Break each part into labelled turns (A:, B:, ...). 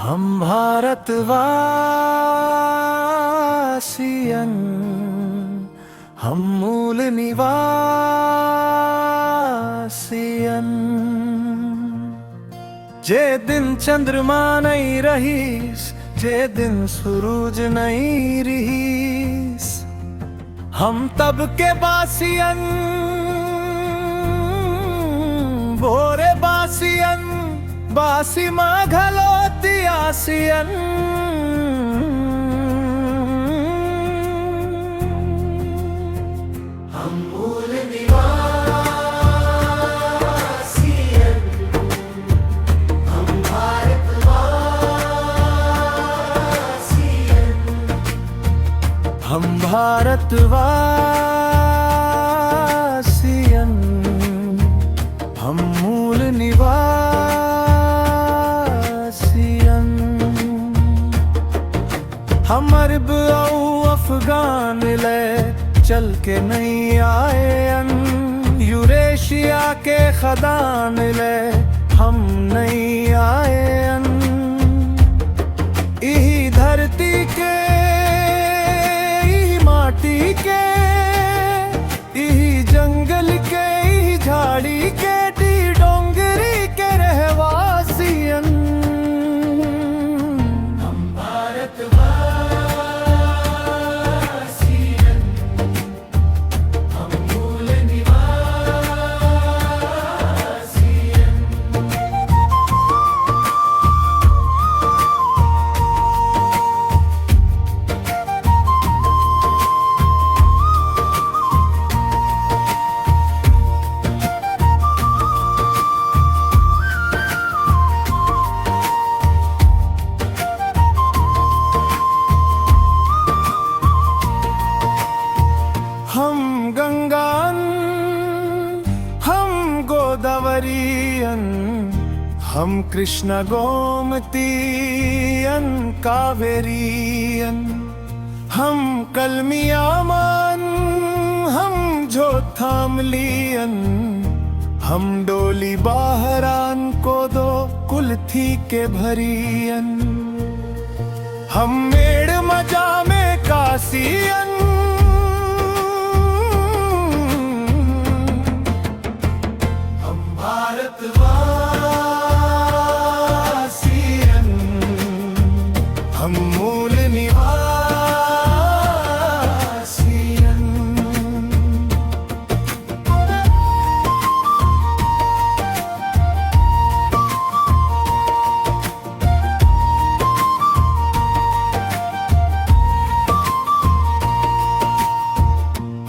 A: हम भारतवासियन हम मूल निवासियन। जे दिन चंद्रमा नहीं रहीस, जे दिन सूरज नहीं रहीस, हम तब के बासियन भोरे बासियन बासी माँ घलोती आसियन।
B: हम मूल निवासियन हम भारतवासियन।
A: हम भारतवासियन हम मूल निवासियन। हम अरब और अफगान ले चल के नहीं आए अन, यूरेशिया के खदान ले हम नहीं आए अन। यही धरती के यही माटी के यही जंगल के यही झाड़ी के टी डोंगरी के रहवासियन।
B: हम भारतवासियन हम मूल निवासियन।
A: हम गंगान हम गोदावरीयन हम कृष्ण गोमतीयन कावेरीयन। हम कलमियामान हम जोथामलियन हम डोली बाहरान को दो कुलथी के भरियन। हम मेड़ मजा में कासियन
B: हम भारतवासियन
A: हम मूल निवासियन।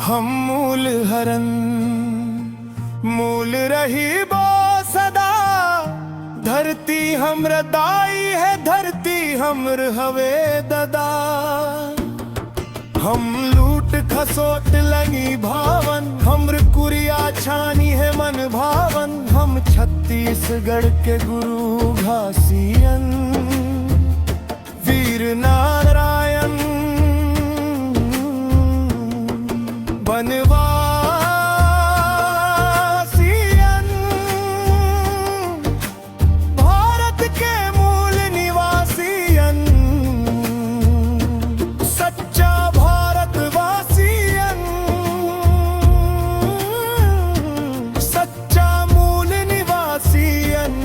A: हम मूल हरन मूल रही बो सदा, धरती हमर दाई है धरती हमर हवे ददा। हम लूट खसोट लगी भावन हमर कुरिया छानी है मन भावन। हम छत्तीसगढ़ के गुरु घासियन वीर नारायण बनवासियन। भारत के मूल निवासियन सच्चा भारतवासियन सच्चा मूल निवासियन।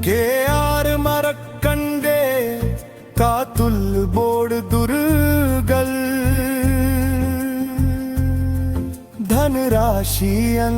A: के आर मरकंडे कातुल बोड़ दुर्गल धनराशियन।